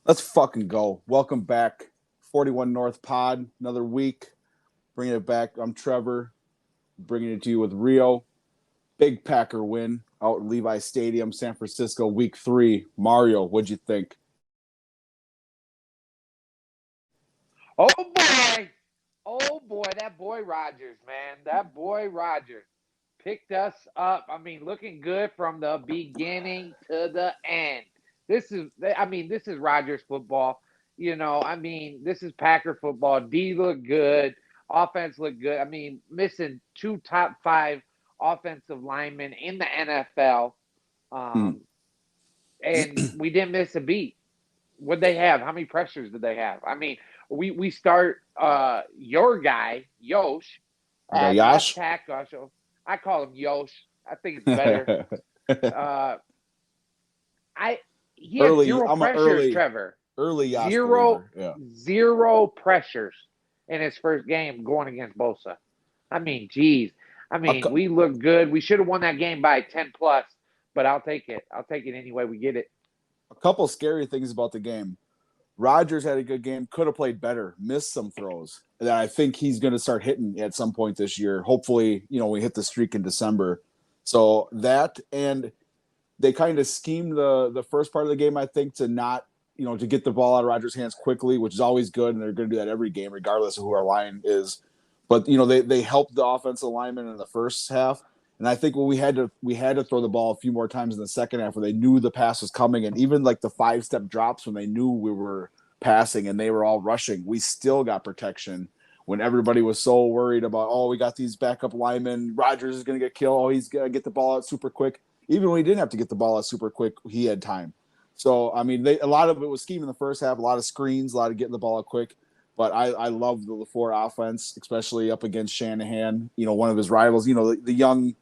Let's fucking go. Welcome back. 41 North Pod, another week. Bringing it back. I'm Trevor, bringing it to you with Rio. Big Packer win out in Levi Stadium, San Francisco, week 3. Mario, what'd you think? Oh boy. Oh boy, that boy Rodgers, man. That boy Rodgers picked us up. Looking good from the beginning to the end. This is Rodgers football. This is Packer football. D look good. Offense look good. Missing two top five offensive linemen in the NFL. Hmm. Um, and we didn't miss a beat. What they have? How many pressures did they have? We start your guy Yosh Okay, at left Yash? tackle. So I call him Yosh. I think it's better. Uh, I He had early, zero I'm an pressures, early, Trevor. early Yash Zero believer. Yeah. zero pressures in his first game going against Bosa. Geez. A, cou- We look good. We should have won that game by 10 plus, but I'll take it. I'll take it anyway we get it. a couple scary things about the game. Rodgers had a good game, could have played better, missed some throws that I think he's going to start hitting at some point this year. Hopefully, we hit the streak in December. So that, and they kind of schemed the first part of the game, I think, to not, to get the ball out of Rodgers' hands quickly, which is always good, and they're going to do that every game, regardless of who our line is. But they helped the offensive lineman in the first half, and I think when we had to throw the ball a few more times in the second half, where they knew the pass was coming, and even like the 5-step drops when they knew we were passing and they were all rushing, we still got protection when everybody was so worried about, oh, we got these backup linemen, Rodgers is going to get killed, oh, he's going to get the ball out super quick. Even when he didn't have to get the ball out super quick, he had time. So, a lot of it was scheme in the first half, a lot of screens, a lot of getting the ball out quick. But I love the LaFleur offense, especially up against Shanahan, one of his rivals, the young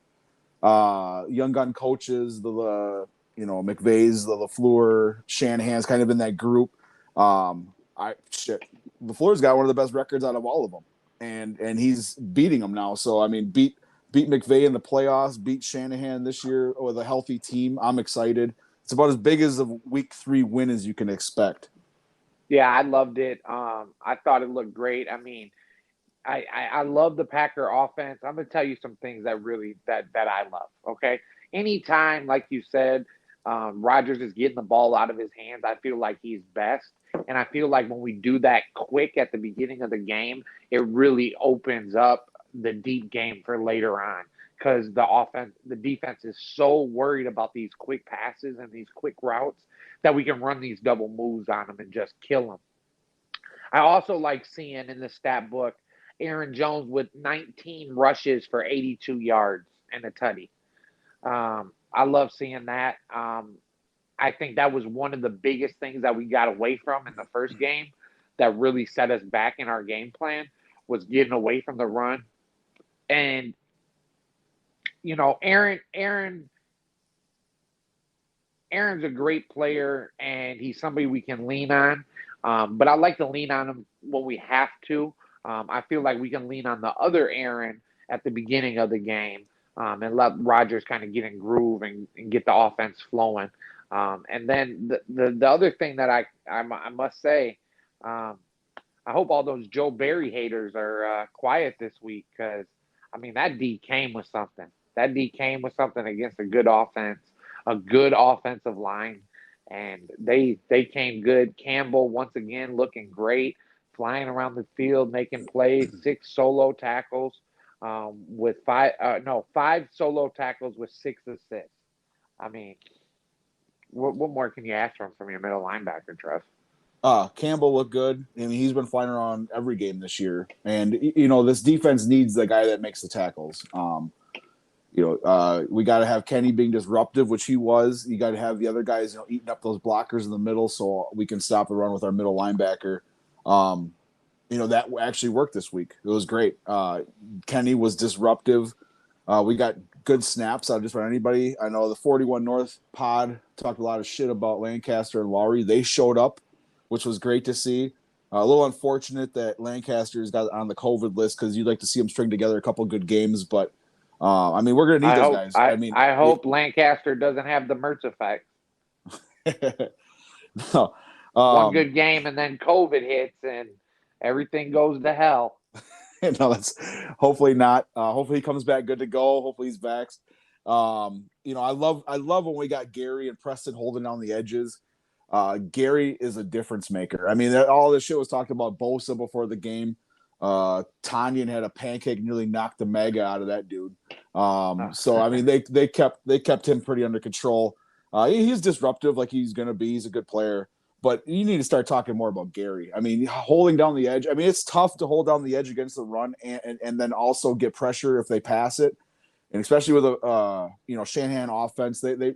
gun coaches, McVay's, the LaFleur, Shanahan's kind of in that group. LaFleur's got one of the best records out of all of them, and he's beating them now. So beat McVay in the playoffs, beat Shanahan this year with a healthy team. I'm excited. It's about as big as a week 3 win as you can expect. Yeah, I loved it. I thought it looked great. I love the Packer offense. I'm gonna tell you some things that I love. Okay, anytime, like you said, Rodgers is getting the ball out of his hands, I feel like he's best, and I feel like when we do that quick at the beginning of the game, it really opens up the deep game for later on. Because the defense is so worried about these quick passes and these quick routes that we can run these double moves on them and just kill them. I also like seeing in the stat book Aaron Jones with 19 rushes for 82 yards and a tutty. I love seeing that. I think that was one of the biggest things that we got away from in the first game that really set us back in our game plan was getting away from the run. And Aaron's a great player and he's somebody we can lean on. But I like to lean on him when we have to. I feel like we can lean on the other Aaron at the beginning of the game and let Rodgers kind of get in groove and get the offense flowing. And then the other thing that I must say, um, I hope all those Joe Barry haters are quiet this week because that D came with something. That D came with something against a good offensive line, and they came good. Campbell once again looking great, flying around the field, making plays, 6 solo tackles, with five solo tackles with 6 assists. I mean, what more can you ask from your middle linebacker, Trev? Campbell looked good. I mean, he's been flying around every game this year, and this defense needs the guy that makes the tackles. We got to have Kenny being disruptive, which he was. You got to have the other guys, eating up those blockers in the middle, so we can stop the run with our middle linebacker. That actually worked this week. It was great. Kenny was disruptive. We got good snaps out of just about anybody. I know the 41 North pod talked a lot of shit about Lancaster and Lowry. They showed up, which was great to see. A little unfortunate that Lancaster's got on the COVID list because you'd like to see them string together a couple good games, but we're going to need I those hope guys. I, I hope Lancaster doesn't have the Mertz effect. No. One good game, and then COVID hits, and everything goes to hell. No, that's hopefully not. Hopefully he comes back good to go. Hopefully he's vaxxed. I love when we got Gary and Preston holding down the edges. Gary is a difference maker. I mean, all this shit was talked about Bosa before the game. Tanyan had a pancake, nearly knocked the mega out of that dude. So I mean, they kept him pretty under control. He's disruptive, like he's gonna be. He's a good player. But you need to start talking more about Gary. I mean, holding down the edge. I mean, it's tough to hold down the edge against the run and then also get pressure if they pass it. And especially with a Shanahan offense, they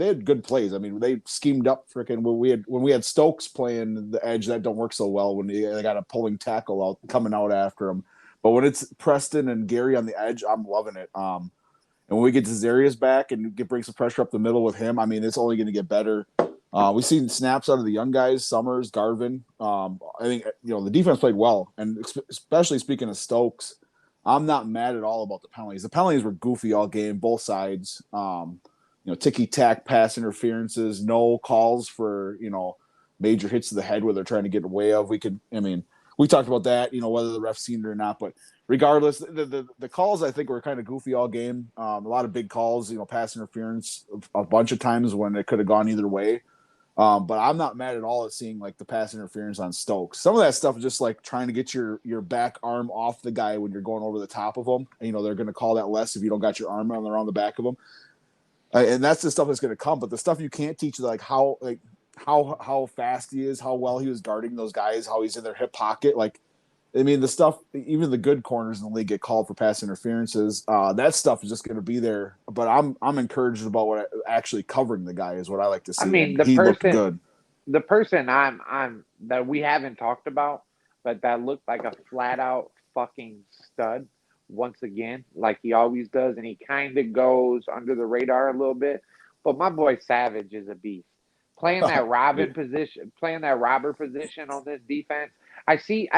had good plays. I mean, they schemed up freaking when we had Stokes playing the edge, that don't work so well when they got a pulling tackle out coming out after him. But when it's Preston and Gary on the edge, I'm loving it. And when we get Zarius back and bring some pressure up the middle with him, I mean, it's only going to get better. We've seen snaps out of the young guys, Summers, Garvin. I think the defense played well, and especially speaking of Stokes, I'm not mad at all about the penalties. The penalties were goofy all game, both sides. Ticky-tack pass interferences, no calls for major hits to the head where they're trying to get away of. We talked about that, whether the ref seen it or not, but regardless, the calls I think were kind of goofy all game. A lot of big calls, pass interference a bunch of times when it could have gone either way. But I'm not mad at all at seeing like the pass interference on Stokes. Some of that stuff is just like trying to get your back arm off the guy when you're going over the top of him. They're going to call that less if you don't got your arm around the back of him. And that's the stuff that's going to come. But the stuff you can't teach, like how fast he is, how well he was guarding those guys, how he's in their hip pocket. Like, I mean, the stuff, even the good corners in the league get called for pass interferences. That stuff is just going to be there. But I'm encouraged about actually covering the guy is what I like to see. I mean, he looked good. The person I'm that we haven't talked about, but that looked like a flat out fucking stud once again, like he always does, and he kind of goes under the radar a little bit. But my boy Savage is a beast. Playing that robber position on this defense. I think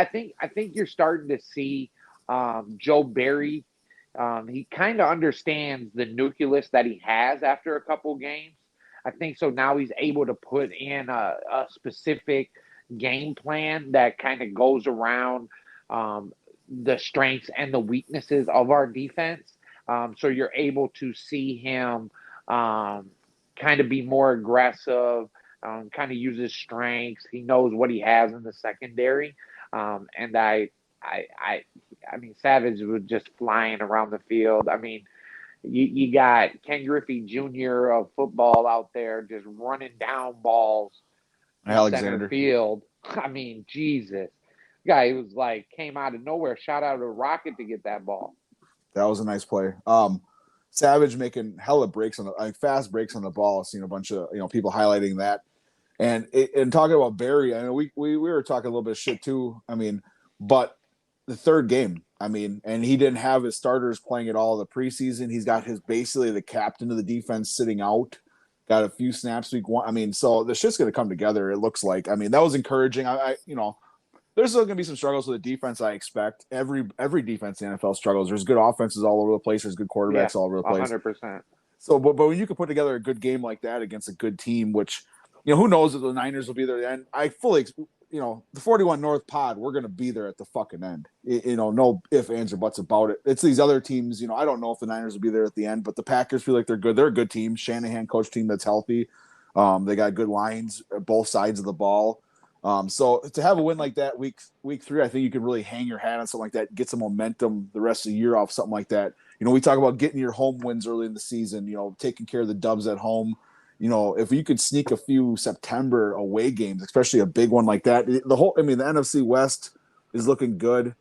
you're starting to see Joe Barry. He kind of understands the nucleus that he has after a couple games. I think so now he's able to put in a specific game plan that kind of goes around the strengths and the weaknesses of our defense. So you're able to see him kind of be more aggressive, kind of use his strengths. He knows what he has in the secondary. And I mean, Savage was just flying around the field. I mean, you got Ken Griffey Jr. of football out there just running down balls in center field. I mean, Jesus. Guy was like, came out of nowhere, shot out a rocket to get that ball. That was a nice play. Savage making hella breaks fast breaks on the ball. I've seen a bunch of people highlighting that, and talking about Barry. I mean, we were talking a little bit of shit too. I mean, but the third game, I mean, and he didn't have his starters playing at all the preseason. He's got basically the captain of the defense sitting out. Got a few snaps week one. I mean, so the shit's going to come together. It looks like. I mean, that was encouraging. There's still going to be some struggles with the defense. I expect every defense in the NFL struggles. There's good offenses all over the place. There's good quarterbacks all over the place. 100%. So, but when you can put together a good game like that against a good team, which who knows if the Niners will be there then. I fully, the 41 North pod, we're going to be there at the fucking end. No ifs, ands, or buts about it. It's these other teams. I don't know if the Niners will be there at the end, but the Packers feel like they're good. They're a good team. Shanahan coach team that's healthy. They got good lines both sides of the ball. So to have a win like that week 3, I think you can really hang your hat on something like that, get some momentum the rest of the year off something like that. We talk about getting your home wins early in the season, taking care of the dubs at home. If you could sneak a few September away games, especially a big one like that, the NFC West is looking good.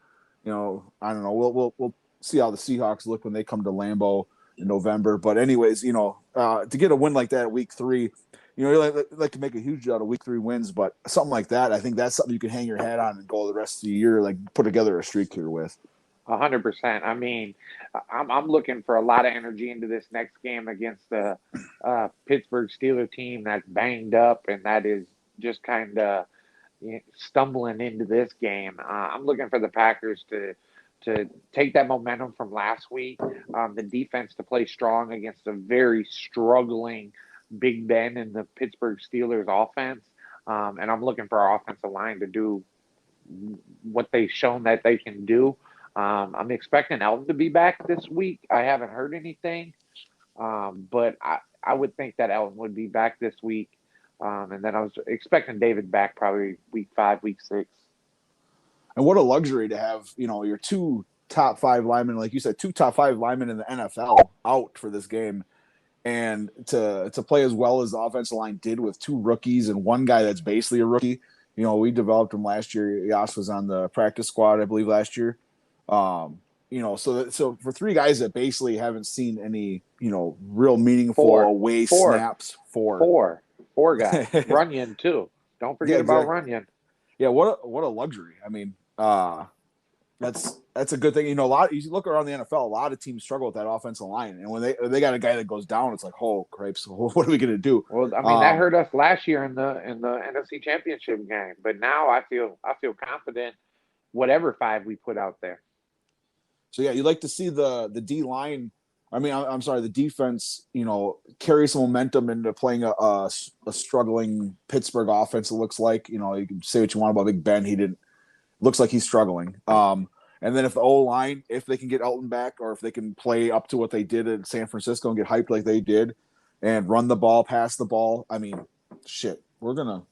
I don't know. We'll see how the Seahawks look when they come to Lambeau in November. But anyways, to get a win like that at week 3, you like to make a huge out of week 3 wins, but something like that, I think that's something you can hang your hat on and go the rest of the year, like put together a streak here with. 100%. I mean, I'm looking for a lot of energy into this next game against the Pittsburgh Steelers team that's banged up and that is just kind of stumbling into this game. I'm looking for the Packers to take that momentum from last week, the defense to play strong against a very struggling Big Ben and the Pittsburgh Steelers offense. And I'm looking for our offensive line to do what they've shown that they can do. I'm expecting Elton to be back this week. I haven't heard anything, but I would think that Elton would be back this week. And then I was expecting David back probably week 5, week 6. And what a luxury to have, your 2 top 5 linemen, like you said, 2 top 5 linemen in the NFL out for this game. And to play as well as the offensive line did with 2 rookies and one guy that's basically a rookie. We developed him last year. Yas was on the practice squad, I believe, last year. So for 3 guys that basically haven't seen any, real meaningful away snaps. 4 guys. Runyon too. Don't forget about Runyon. Yeah, what a luxury. I mean, that's a good thing. You look around the NFL, a lot of teams struggle with that offensive line, and when they got a guy that goes down, it's like, oh cripes, what are we gonna do? Well, I mean, that hurt us last year in the NFC Championship game, but now I feel confident whatever 5 we put out there. So yeah, you like to see the D line. I mean, I'm sorry, the defense, carry some momentum into playing a struggling Pittsburgh offense. It looks like, you can say what you want about Big Ben. Looks like he's struggling. And then if the O-line, if they can get Elton back, or if they can play up to what they did in San Francisco and get hyped like they did and run the ball, pass the ball, I mean, shit, we're gonna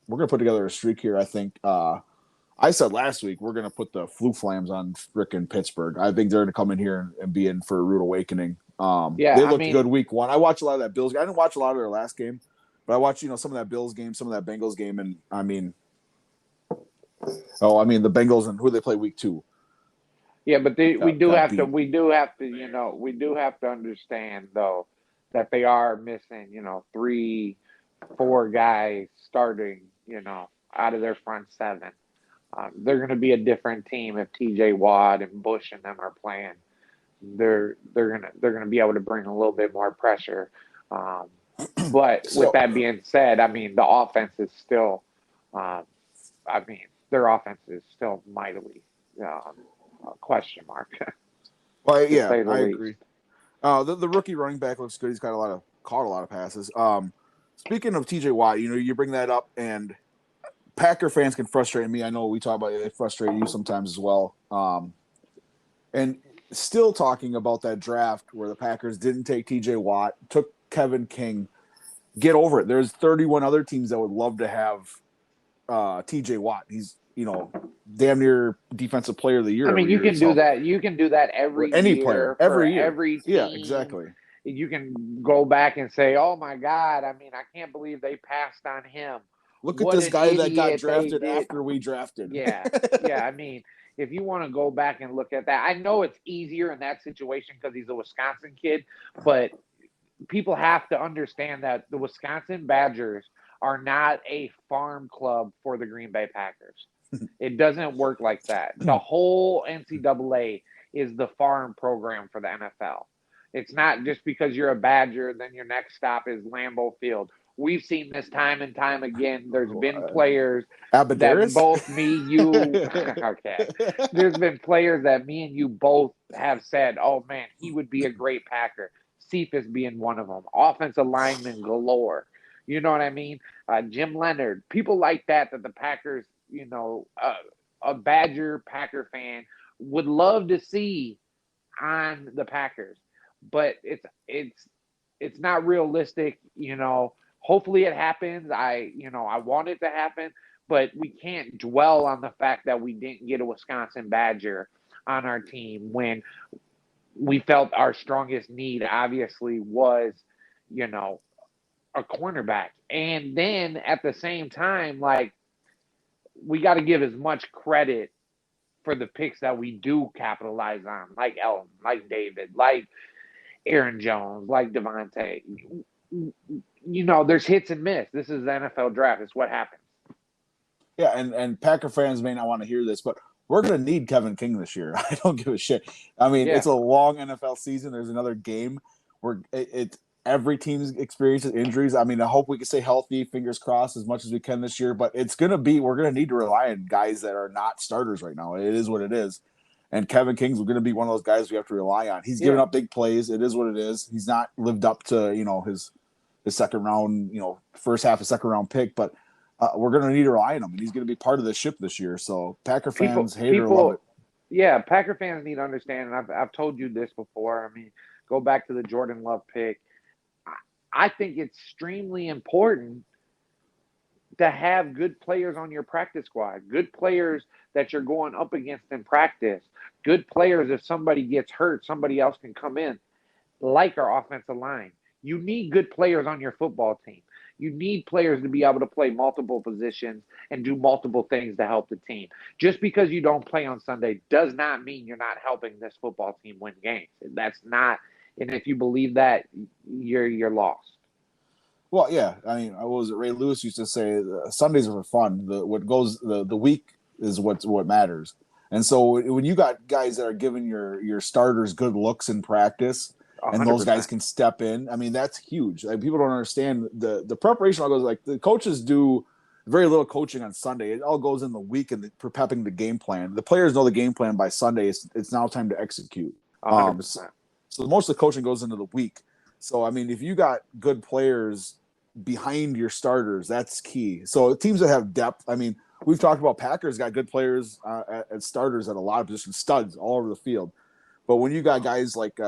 put together a streak here, I think. I said last week we're going to put the flu flams on frickin' Pittsburgh. I think they're going to come in here and be in for a rude awakening. They looked good week 1. I watched a lot of that Bills. I didn't watch a lot of their last game, but I watched some of that Bills game, some of that Bengals game, and the Bengals and who they play week 2. Yeah, but we do have to understand though that they are missing 3, 4 guys starting out of their front 7. They're going to be a different team if T.J. Watt and Bush and them are playing. They're gonna be able to bring a little bit more pressure. But with that being said, I mean the offense is still, their offense is still mightily a question mark. Well, yeah, I agree. The rookie running back looks good. He's caught a lot of passes. Speaking of T.J. Watt, you bring that up and. Packer fans can frustrate me. I know we talk about it. They frustrate you sometimes as well. And still talking about that draft where the Packers didn't take T.J. Watt, took Kevin King. Get over it. There's 31 other teams that would love to have T.J. Watt. He's, damn near defensive player of the year. I mean, you can do that. You can do that every any year player, every year. Every team. Yeah, exactly. You can go back and say, oh, my God, I mean, I can't believe they passed on him. Look at this guy that got drafted after we drafted. Yeah. I mean, if you want to go back and look at that, I know it's easier in that situation because he's a Wisconsin kid, but people have to understand that the Wisconsin Badgers are not a farm club for the Green Bay Packers. It doesn't work like that. The whole NCAA is the farm program for the NFL. It's not just because you're a Badger, then your next stop is Lambeau Field. We've seen this time and time again. There's been players that both me, you, okay. There's been players that me and you both have said, oh, man, he would be a great Packer. Cephas being one of them. Offensive lineman galore. You know what I mean? Jim Leonard. People like that the Packers, a Badger Packer fan would love to see on the Packers. But it's not realistic, Hopefully it happens. I want it to happen, but we can't dwell on the fact that we didn't get a Wisconsin Badger on our team when we felt our strongest need obviously was, a cornerback. And then at the same time, like, we got to give as much credit for the picks that we do capitalize on, like Elton, like David, like Aaron Jones, like Devontae. There's hits and miss. This is the NFL draft. It's what happens. Yeah, and Packer fans may not want to hear this, but we're going to need Kevin King this year. I don't give a shit. I mean, It's a long NFL season. There's another game where every team experiences injuries. I mean, I hope we can stay healthy, fingers crossed, as much as we can this year. But we're going to need to rely on guys that are not starters right now. It is what it is. And Kevin King's going to be one of those guys we have to rely on. He's given up big plays. It is what it is. He's not lived up to, his second round, first half of second round pick. But we're going to need to rely on him, and he's going to be part of the ship this year. So Packer fans, hate it or love it. Yeah, Packer fans need to understand, and I've told you this before. I mean, go back to the Jordan Love pick. I think it's extremely important to have good players on your practice squad, good players that you're going up against in practice, good players. If somebody gets hurt, somebody else can come in, like our offensive line. You need good players on your football team. You need players to be able to play multiple positions and do multiple things to help the team. Just because you don't play on Sunday does not mean you're not helping this football team win games. That's not, and if you believe that, you're lost. Well, yeah. I mean, what was it? Ray Lewis used to say, Sundays are for fun. The week is what matters. And so when you got guys that are giving your starters good looks in practice, 100%. And those guys can step in, I mean, that's huge. Like, people don't understand the preparation. All goes, like, the coaches do very little coaching on Sunday. It all goes in the week and prepping the game plan. The players know the game plan by Sunday. It's now time to execute. 100%. So most of the coaching goes into the week. So, I mean, if you got good players behind your starters, that's key. So teams that have depth, I mean, we've talked about Packers got good players at starters at a lot of positions, studs all over the field. But when you got guys like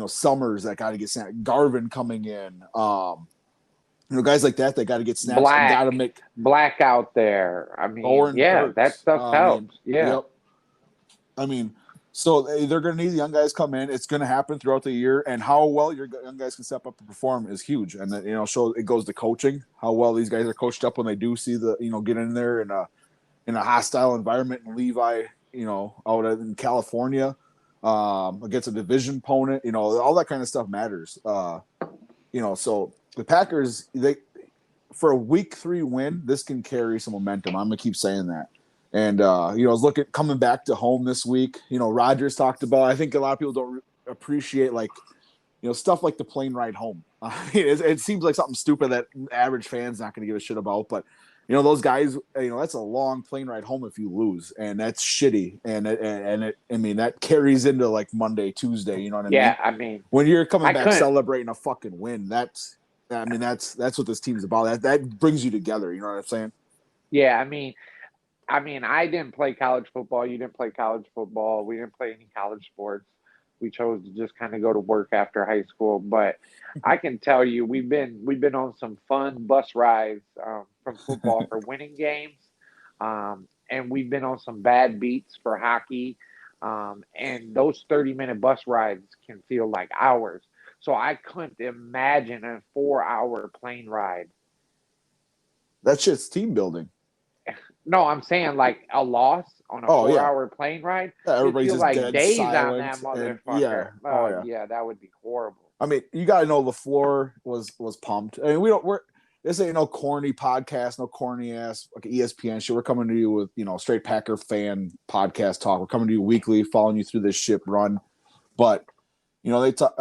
Summers that got to get snapped, Garvin coming in, guys like that got to get snaps and got to make Black out there. I mean, that stuff helps. Yep. I mean, so they're going to need the young guys come in. It's going to happen throughout the year, and how well your young guys can step up and perform is huge. And then, it goes to coaching, how well these guys are coached up when they do see get in there in a hostile environment in Levi, out in California, against a division opponent. All that kind of stuff matters. So the Packers, for a week 3 win, this can carry some momentum. I'm going to keep saying that. And, I was looking coming back to home this week. Rodgers talked about, I think a lot of people don't appreciate, stuff like the plane ride home. It seems like something stupid that average fan's not going to give a shit about. But, those guys, that's a long plane ride home if you lose. And that's shitty. And that carries into like Monday, Tuesday. You know what I mean? Yeah, I mean. When you're coming back celebrating a fucking win, that's what this team's about. That brings you together. You know what I'm saying? Yeah, I mean, I didn't play college football. You didn't play college football. We didn't play any college sports. We chose to just kind of go to work after high school. But I can tell you, we've been on some fun bus rides from football for winning games, and we've been on some bad beats for hockey. And those 30-minute bus rides can feel like hours. So I couldn't imagine a 4-hour plane ride. That shit's team building. No, I'm saying like a loss on a 4-hour plane ride. Yeah, everybody's just like dead days silent on that motherfucker. Yeah, that would be horrible. I mean, you gotta know LaFleur was pumped. I mean, this ain't no corny podcast, no corny ass like ESPN shit. We're coming to you with straight Packer fan podcast talk. We're coming to you weekly, following you through this ship run. But they talk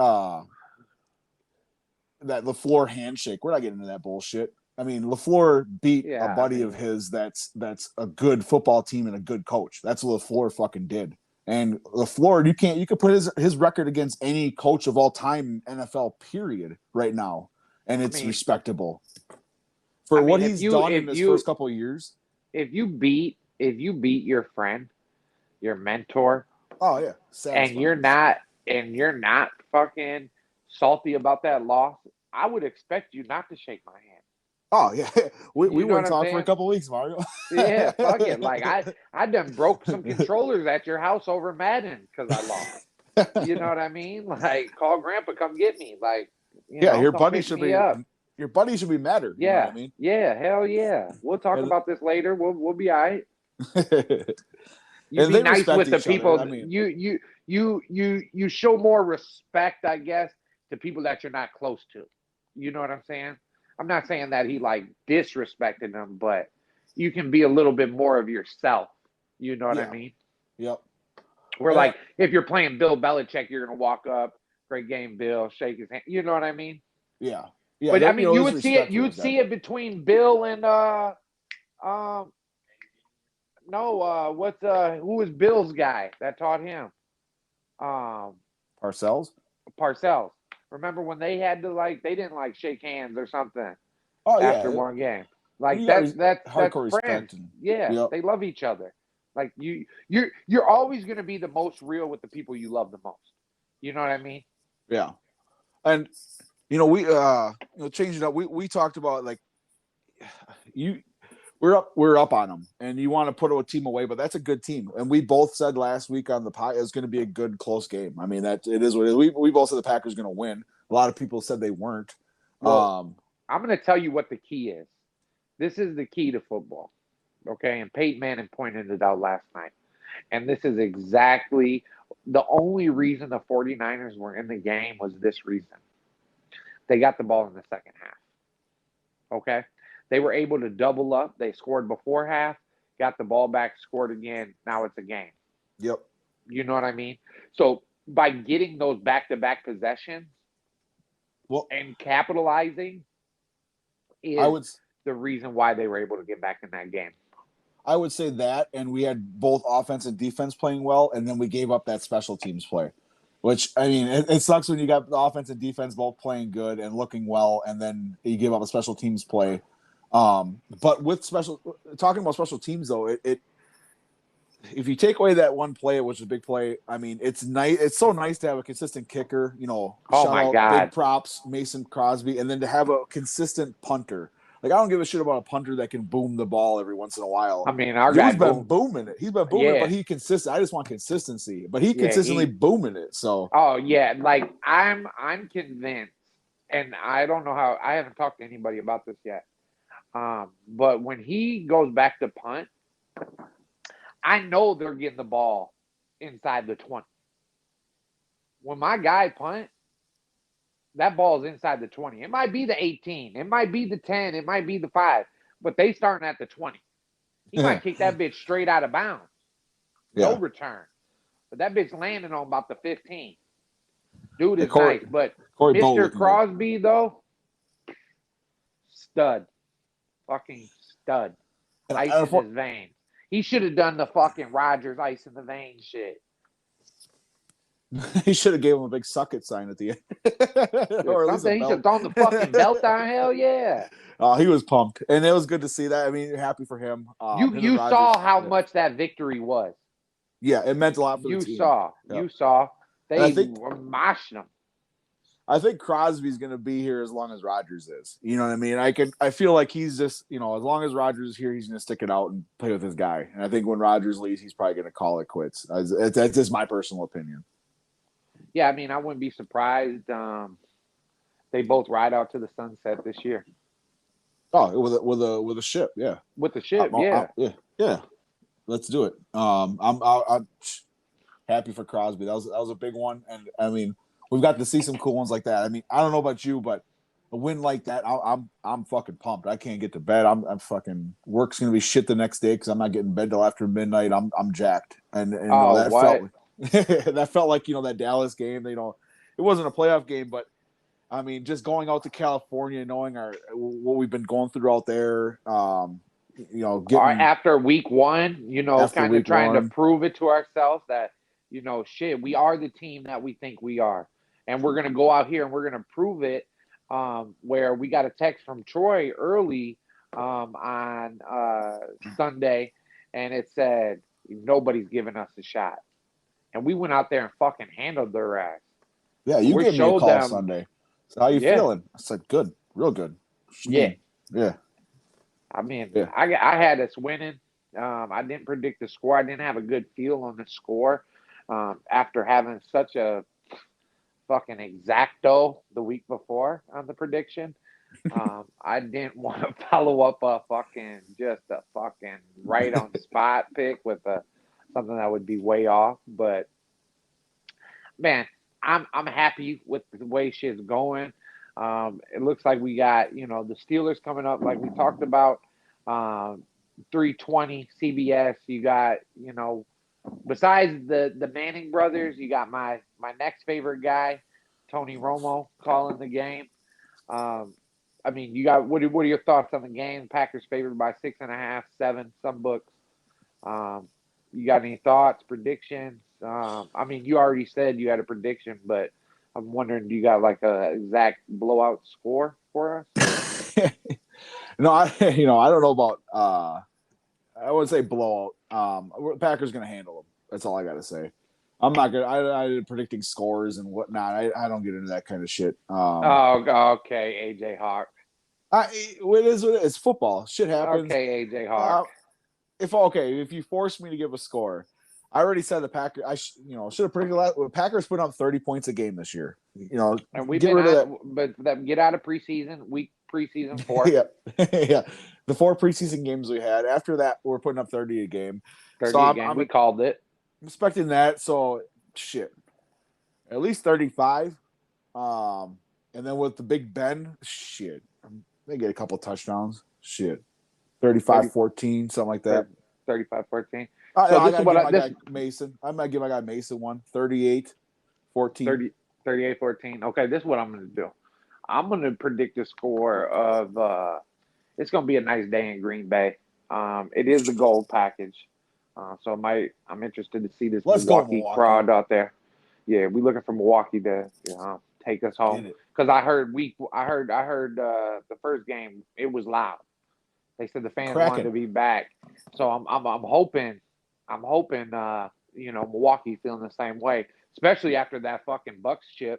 that LaFleur handshake. We're not getting into that bullshit. I mean, LaFleur beat a buddy of his that's a good football team and a good coach. That's what LaFleur fucking did. And LaFleur, you could put his record against any coach of all time in NFL period right now, and it's respectable for what he's done in his first couple of years. If you beat your friend, your mentor, and you're not fucking salty about that loss, I would expect you not to shake my hand. Oh yeah, we wouldn't talk for a couple of weeks, Mario. Yeah, fuck it. Like I done broke some controllers at your house over Madden because I lost. You know what I mean? Like, call Grandpa, come get me. Like, your buddy should be up. Your buddy should be madder. Yeah, you know what I mean? Yeah, hell yeah. We'll talk about this later. We'll be all right. You be nice with the people. I mean, you show more respect, I guess, to people that you're not close to. You know what I'm saying? I'm not saying that he disrespected them, but you can be a little bit more of yourself. You know what I mean? Yep. Where if you're playing Bill Belichick, you're gonna walk up, great game, Bill, shake his hand. You know what I mean? Yeah. Yeah. But I mean, you would see it. You'd see it between Bill and who was Bill's guy that taught him? Parcells. Remember when they had to they didn't shake hands or something after one game? Like You got that's hardcore friends. respect. And, Yeah, yep. they love each other. Like you're always gonna be the most real with the people you love the most. You know what I mean? Yeah. And change it up. We talked about like you we're up on them, and you want to put a team away, but that's a good team. And we both said last week on the pod it's going to be a good close game. I mean, that it is what it is. We both said the Packers going to win. A lot of people said they weren't. Well, I'm going to tell you what the key is. This is the key to football. Okay, and Peyton Manning pointed it out last night. And this is exactly the only reason the 49ers were in the game was this reason. They got the ball in the second half. Okay? They were able to double up. They scored before half, got the ball back, scored again. Now it's a game. Yep. You know what I mean? So by getting those back-to-back possessions and capitalizing is the reason why they were able to get back in that game. I would say that, and we had both offense and defense playing well, and then we gave up that special teams play. Which, I mean, it sucks when you got the offense and defense both playing good and looking well, and then you give up a special teams play. But with talking about special teams, though, it if you take away that one play, which is a big play, I mean, it's nice. It's so nice to have a consistent kicker, oh my God, big props, Mason Crosby, and then to have a consistent punter. Like, I don't give a shit about a punter that can boom the ball every once in a while. I mean, our guy's been booming it. He's been booming it, but he consistent. I just want consistency. But he consistently booming it. So. Oh yeah, like I'm convinced, and I don't know how. I haven't talked to anybody about this yet. But when he goes back to punt, I know they're getting the ball inside the 20. When my guy punt, that ball is inside the 20. It might be the 18. It might be the 10. It might be the 5. But they starting at the 20. He might kick that bitch straight out of bounds. No return. But that bitch landing on about the 15. Dude is nice. But Mr. Crosby, though, stud. Fucking stud. Ice in his veins. He should have done the fucking Rodgers ice in the veins shit. He should have gave him a big suck it sign at the end. Or at least he should have thrown the fucking belt on. Hell yeah. He was pumped. And it was good to see that. I mean, happy for him. You saw how much that victory was. Yeah, it meant a lot for the team. You saw. They were moshing him. I think Crosby's going to be here as long as Rodgers is. You know what I mean? I feel like he's just, as long as Rodgers is here, he's going to stick it out and play with his guy. And I think when Rodgers leaves, he's probably going to call it quits. That's just my personal opinion. Yeah, I mean, I wouldn't be surprised. They both ride out to the sunset this year. Oh, with a ship, yeah. With the ship, yeah. Let's do it. I'm happy for Crosby. That was a big one, and I mean, we've got to see some cool ones like that. I mean, I don't know about you, but a win like that, I'm fucking pumped. I can't get to bed. I'm fucking work's gonna be shit the next day because I'm not getting bed till after midnight. I'm jacked, and that felt like that Dallas game. It wasn't a playoff game, but I mean, just going out to California, knowing what we've been going through out there, after week one, kind of trying to prove it to ourselves that, shit, we are the team that we think we are. And we're going to go out here and we're going to prove it, where we got a text from Troy early on Sunday, and it said, nobody's giving us a shot. And we went out there and fucking handled their ass. Yeah, you gave me a call Sunday. So how you feeling? I said, good, real good. Yeah. Yeah. I mean, I had us winning. I didn't predict the score. I didn't have a good feel on the score after having such a fucking exacto the week before on the prediction. I didn't want to follow up a fucking right on spot pick with something that would be way off. But man, I'm happy with the way shit's going. It looks like we got, the Steelers coming up like we talked about. 3:20 CBS. You got, besides the Manning brothers, you got my next favorite guy, Tony Romo, calling the game. I mean, you got what are your thoughts on the game? Packers favored by 6.5, 7, some books. You got any thoughts, predictions? I mean, you already said you had a prediction, but I'm wondering, do you got like a exact blowout score for us? No, I you know I don't know about I wouldn't say blowout. Packers gonna handle them. That's all I gotta say. I'm not good. I did predicting scores and whatnot. I don't get into that kind of shit. Oh, okay, AJ Hawk. It is what it is. It's football. Shit happens. Okay, AJ Hawk. Uh, if you force me to give a score, I already said the Packers. Should have predicted that. Packers put up 30 points a game this year. And we've Get been rid of that, but get out of preseason 4. yeah, yeah. The 4 preseason games we had. After that, we're putting up 30 a game. 30 So a game. We called it. I'm expecting that. So shit, at least 35. And then with the Big Ben, shit, they get a couple touchdowns. Shit, 35-14, something like that. 35-14. I got my guy Mason. I might give my guy Mason one. 38-14. 38-14. Okay, this is what I'm going to do. I'm going to predict a score of it's going to be a nice day in Green Bay. It is the gold package. So I'm interested to see this Milwaukee crowd out there. Yeah, we're looking for Milwaukee to take us home. Because I heard the first game, it was loud. They said the fans wanted to be back. So I'm hoping Milwaukee feeling the same way, especially after that fucking Bucks and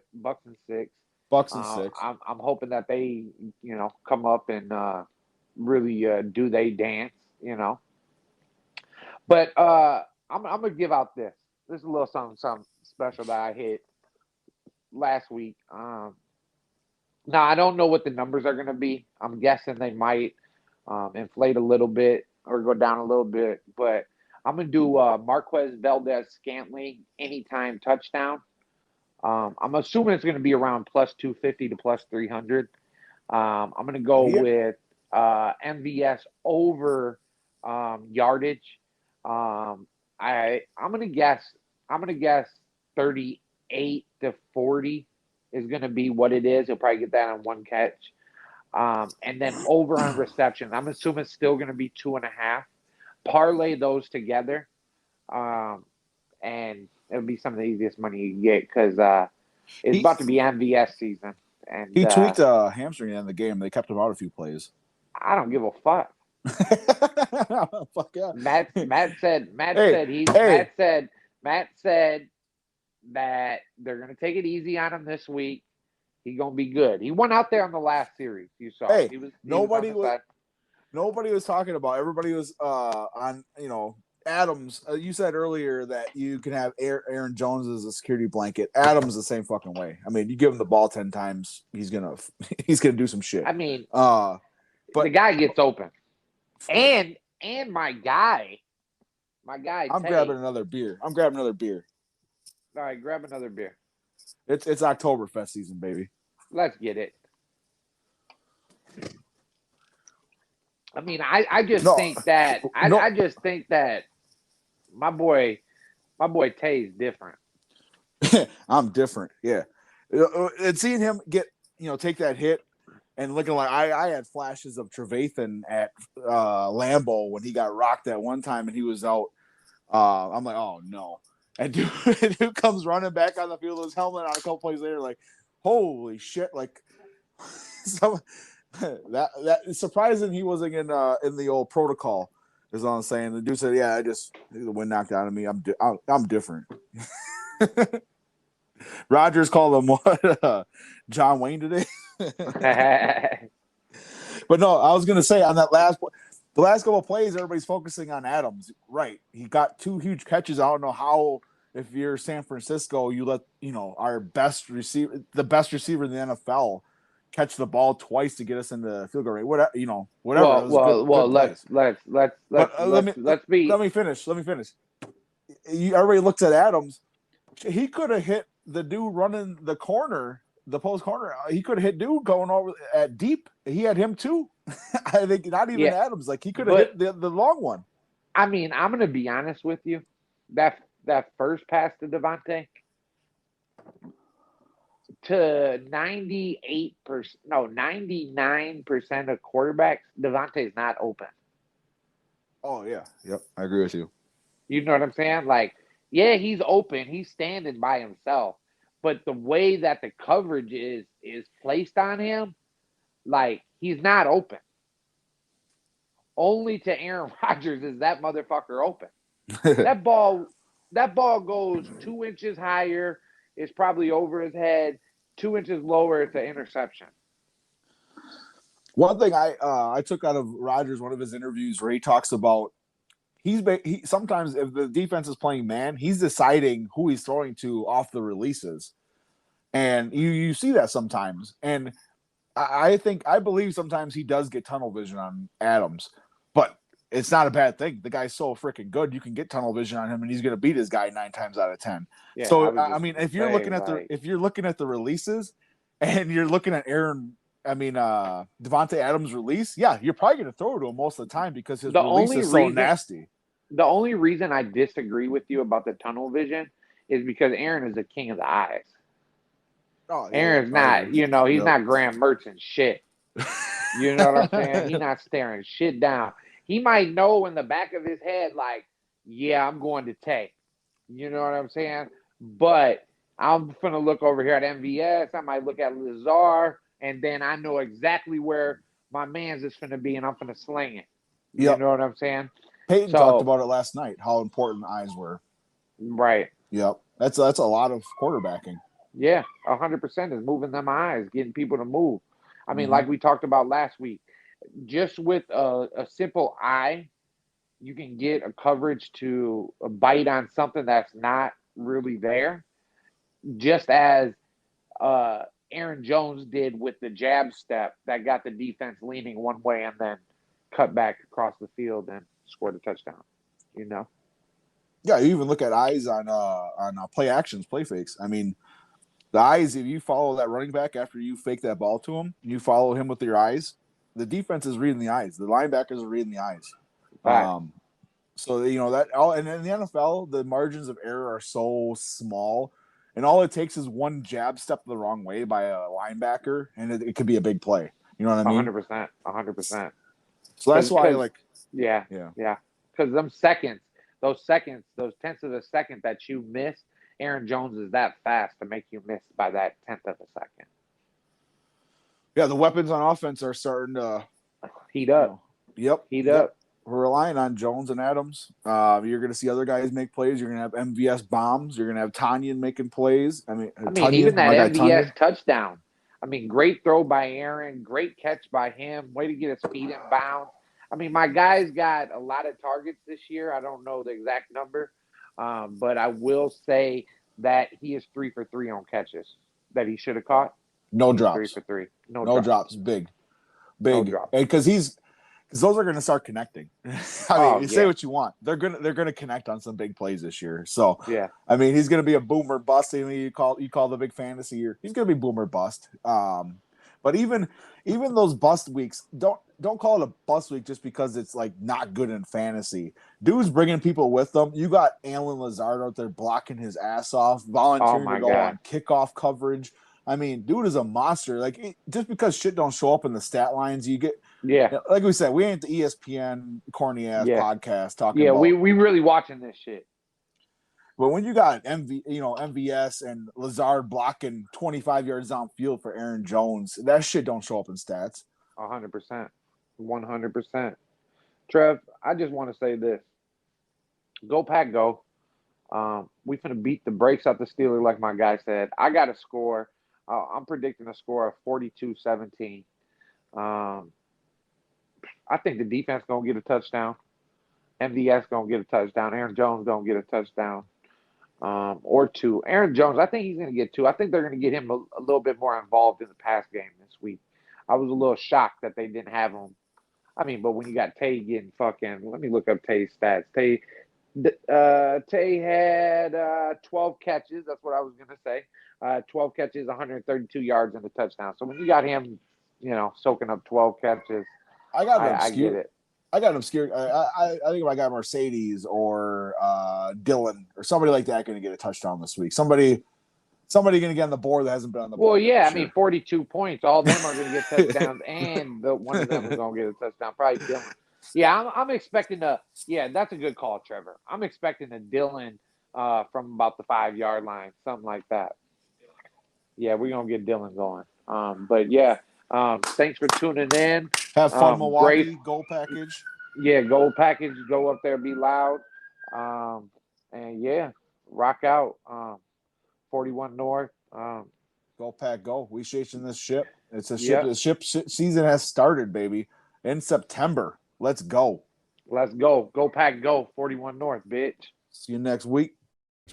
6. Bucks and 6. I'm hoping that they come up and really do they dance, But I'm gonna give out this. This is a little something special that I hit last week. Now I don't know what the numbers are gonna be. I'm guessing they might inflate a little bit or go down a little bit, but I'm gonna do Marquez Valdez-Scantling anytime touchdown. I'm assuming it's gonna be around plus 250 to plus 300. I'm gonna go with MVS over yardage. I'm gonna guess 38 to 40 is gonna be what it is. He'll probably get that on one catch. And then over on reception, I'm assuming it's still gonna be 2.5. Parlay those together, and it'll be some of the easiest money you can get because it's about to be MVS season. And he tweaked a hamstring in the game. They kept him out a few plays. I don't give a fuck. Fuck yeah. Matt said that they're gonna take it easy on him this week. He's gonna be good. He won out there on the last series. You saw. Nobody was talking about. Everybody was on. Adams. You said earlier that you can have Aaron Jones as a security blanket. Adams the same fucking way. I mean, you give him the ball 10 times, he's gonna do some shit. I mean, but the guy gets open. And my guy. I'm grabbing another beer. All right, grab another beer. It's Oktoberfest season, baby. Let's get it. I mean, I just think that my boy Tay's different. I'm different, yeah. And seeing him get take that hit. And looking like I had flashes of Trevathan at Lambeau when he got rocked that one time and he was out. I'm like, oh no! And dude comes running back on the field with his helmet on a couple plays later, like, holy shit! Like, that surprising he wasn't in the old protocol. Is all I'm saying. The dude said, "Yeah, the wind knocked out of me. I'm different." Rodgers called him what? John Wayne today. But no, I was gonna say on that the last couple of plays, everybody's focusing on Adams. Right, he got 2 huge catches. I don't know how. If you're San Francisco, you let our best receiver, the best receiver in the NFL, catch the ball twice to get us into field goal rate. Whatever. Let's be. Let me finish. Everybody looks at Adams. He could have hit the dude running the corner, the post corner. He could have hit dude going over at deep. He had him too. I think not even Adams. Like he could have hit the long one. I mean, I'm going to be honest with you. That first pass to Devontae, to 99% of quarterbacks, Devontae's not open. Oh yeah, yep, I agree with you. You know what I'm saying? Like, yeah, he's open. He's standing by himself. But the way that the coverage is placed on him, like, he's not open. only to Aaron Rodgers is that motherfucker open. That ball goes 2 inches higher. It's probably over his head. 2 inches lower, it's an interception. One thing I took out of Rodgers, one of his interviews, where he talks about he sometimes if the defense is playing man, he's deciding who he's throwing to off the releases, and you see that sometimes. And I believe sometimes he does get tunnel vision on Adams, but it's not a bad thing. The guy's so freaking good. You can get tunnel vision on him, and he's going to beat his guy 9 times out of 10. Yeah, so I mean, if you're looking at the releases, and you're looking at Devontae Adams' release, yeah, you're probably going to throw it to him most of the time because his release is so nasty. The only reason I disagree with you about the tunnel vision is because Aaron is the king of the eyes. Oh, yeah, Aaron's not, he's not Graham Mertz shit. You know what I'm saying? He's not staring shit down. He might know in the back of his head, like, yeah, I'm going to take. You know what I'm saying? But I'm going to look over here at MVS. I might look at Lazar, and then I know exactly where my man's is going to be, and I'm going to sling it. You know what I'm saying? Peyton talked about it last night, how important eyes were. Right. Yep. That's a lot of quarterbacking. Yeah, 100% is moving them eyes, getting people to move. I mean, like we talked about last week, just with a simple eye, you can get a coverage to bite on something that's not really there, just as Aaron Jones did with the jab step that got the defense leaning one way and then cut back across the field and scored a touchdown, Yeah, you even look at eyes on play actions, play fakes. I mean, the eyes, if you follow that running back after you fake that ball to him, you follow him with your eyes, the defense is reading the eyes. The linebackers are reading the eyes. Right. So, that all, and in the NFL, the margins of error are so small, and all it takes is one jab step the wrong way by a linebacker, and it could be a big play. You know what I mean? 100%. So that's why, yeah. Because those tenths of a second that you missed, Aaron Jones is that fast to make you miss by that tenth of a second. Yeah, the weapons on offense are starting to heat up. Heat up. We're relying on Jones and Adams. You're going to see other guys make plays. You're going to have MVS bombs. You're going to have Tanyan making plays. Even that MVS touchdown. I mean, great throw by Aaron. Great catch by him. Way to get his feet in bounds. I mean, my guy's got a lot of targets this year. I don't know the exact number. But I will say that he is 3 for 3 on catches that he should have caught. No drops. 3 for 3. No drops. Big. Because those are going to start connecting. Say what you want. They're going to connect on some big plays this year. So yeah, I mean, he's going to be a boomer bust. I mean, you call the big fantasy year. He's going to be boomer bust. But even those bust weeks, don't call it a bust week just because it's like not good in fantasy. Dude's bringing people with them. You got Alan Lazard out there blocking his ass off, volunteering to go on kickoff coverage. I mean, dude is a monster. Like, just because shit don't show up in the stat lines, you get like we said, we ain't the ESPN corny ass podcast talking. Yeah, we really watching this shit. But when you got MVS and Lazard blocking 25 yards downfield for Aaron Jones, that shit don't show up in stats. 100%. 100%. Trev, I just want to say this. Go Pack, go. We finna beat the brakes out the Steelers, like my guy said. I got a score. I'm predicting a score of 42-17. I think the defense going to get a touchdown. MVS going to get a touchdown. Aaron Jones going to get a touchdown. Or 2. Aaron Jones, I think he's going to get 2. I think they're going to get him a little bit more involved in the pass game this week. I was a little shocked that they didn't have him. I mean, but when you got Tay getting let me look up Tay's stats. Tay had 12 catches. That's what I was going to say. 12 catches, 132 yards, and a touchdown. So when you got him, soaking up 12 catches, I get it. I got obscure. I think if I got Mercedes or Dylan or somebody like that going to get a touchdown this week. Somebody going to get on the board that hasn't been on the board. Well, yeah, I mean, 42 points. All of them are going to get touchdowns, and one of them is going to get a touchdown. Probably Dylan. Yeah, I'm expecting that's a good call, Trevor. I'm expecting a Dylan from about the 5-yard line, something like that. Yeah, we're going to get Dylan going. But yeah, thanks for tuning in. Have fun, Milwaukee. Goal package. Yeah, gold package, go up there, be loud, and yeah, rock out. 41 North. Go Pack, go! We chasing this ship. It's a ship. Yep, The ship season has started, baby. In September. Let's go. let's go. Go pack, go. 41 North, bitch. See you next week.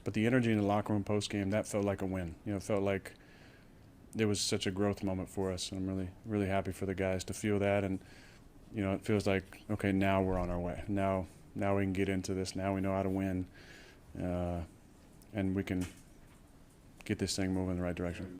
But the energy in the locker room post game, that felt like a win. It felt like there was such a growth moment for us. And I'm really, really happy for the guys to feel that. And, it feels like, okay, now we're on our way. Now we can get into this. Now we know how to win. And we can get this thing moving in the right direction.